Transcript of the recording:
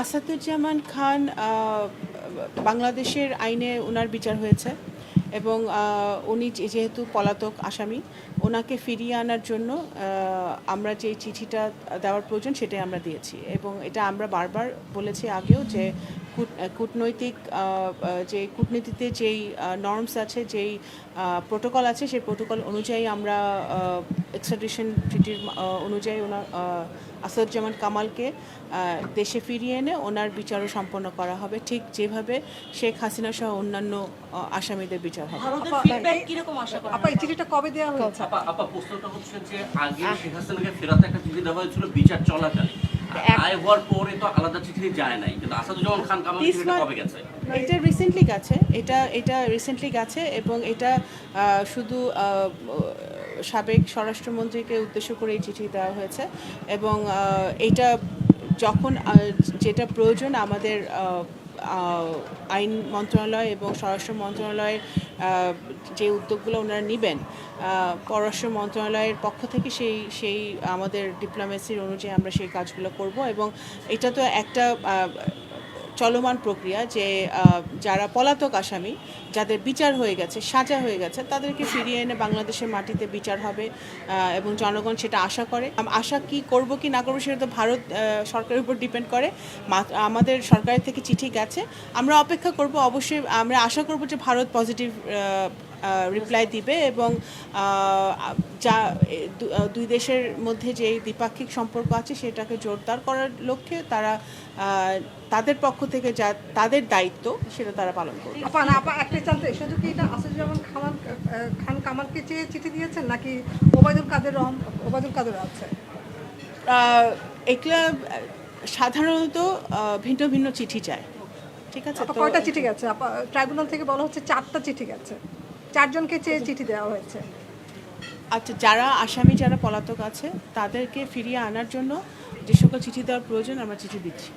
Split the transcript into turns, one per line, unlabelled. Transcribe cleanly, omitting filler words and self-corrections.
আসাদুজ্জামান খান বাংলাদেশের আইনে ওনার বিচার হয়েছে এবং উনি যেহেতু পলাতক আসামি, ওনাকে ফিরিয়ে আনার জন্য আমরা যে চিঠিটা দেওয়ার প্রয়োজন সেটাই আমরা দিয়েছি এবং এটা আমরা বারবার বলেছি আগেও যে কূটনৈতিক যে কূটনীতিতে যেই নর্মস আছে, যেই প্রোটোকল আছে, সেই প্রোটোকল অনুযায়ী আমরা এক্সট্রাডিশন ট্রিটির অনুযায়ী ওনার আসাদুজ্জামান কামালকে দেশে ফিরিয়ে এনে ওনার বিচারও সম্পন্ন করা হবে, ঠিক যেভাবে শেখ হাসিনা সহ অন্যান্য আসামিদের বিচার হবে।
এই চিঠিটা কবে দেওয়া হয়েছে?
আপা প্রশ্নটা হচ্ছে যে আগে শেখ হাসিনাকে ফেরাতে একটা চিঠি দেওয়া হয়েছিল বিচার চলাকালীন, আয় হওয়ার পরে তো আলাদা চিঠি যায় নাই, কিন্তু আসাদুজ্জামান খান কামাল চিঠিটা কবে গেছে?
এটা রিসেন্টলি গেছে এবং এটা শুধু সাবেক স্বরাষ্ট্রমন্ত্রীকে উদ্দেশ্য করে এই চিঠি দেওয়া হয়েছে এবং এটা যখন যেটা প্রয়োজন আমাদের আইন মন্ত্রণালয় এবং স্বরাষ্ট্র মন্ত্রণালয়ের যে উদ্যোগগুলো ওনারা নেবেন, পররাষ্ট্র মন্ত্রণালয়ের পক্ষ থেকে সেই আমাদের ডিপ্লোমেসির অনুযায়ী আমরা সেই কাজগুলো করব এবং এটা তো একটা চলমান প্রক্রিয়া যে যারা পলাতক আসামি, যাদের বিচার হয়ে গেছে, সাজা হয়ে গেছে, তাদেরকে ফিরিয়ে এনে বাংলাদেশের মাটিতে বিচার হবে এবং জনগণ সেটা আশা করে। আশা কি করব কি না করবো সেটা তো ভারত সরকারের উপর ডিপেন্ড করে। আমাদের সরকারের থেকে চিঠি গেছে, আমরা অপেক্ষা করব। অবশ্যই আমরা আশা করব যে ভারত পজিটিভ রিপ্লাই দিবে এবং যা দুই দেশের মধ্যে যে দ্বিপাক্ষিক সম্পর্ক আছে সেটাকে জোরদার করার লক্ষ্যে তারা তাদের পক্ষ থেকে যা তাদের দায়িত্ব সেটা তারা পালন করবে।
একটা জানতে শুধু কি এটা আসাদুজ্জামান খান কামালকে চেয়ে চিঠি দিয়েছেন নাকি ওবায়দুল কাদের আছে?
এগুলা সাধারণত ভিন্ন ভিন্ন চিঠি চায়। ঠিক আছে,
কয়টা চিঠি গেছে? ট্রাইব্যুনাল থেকে বলা হচ্ছে 4টা চিঠি গেছে, 4 জনকে চেয়ে চিঠি দেওয়া হয়েছে।
আচ্ছা, যারা আসামি, যারা পলাতক আছে তাদেরকে ফিরিয়ে আনার জন্য যে সকল চিঠি দেওয়ার প্রয়োজন আমরা চিঠি দিচ্ছি।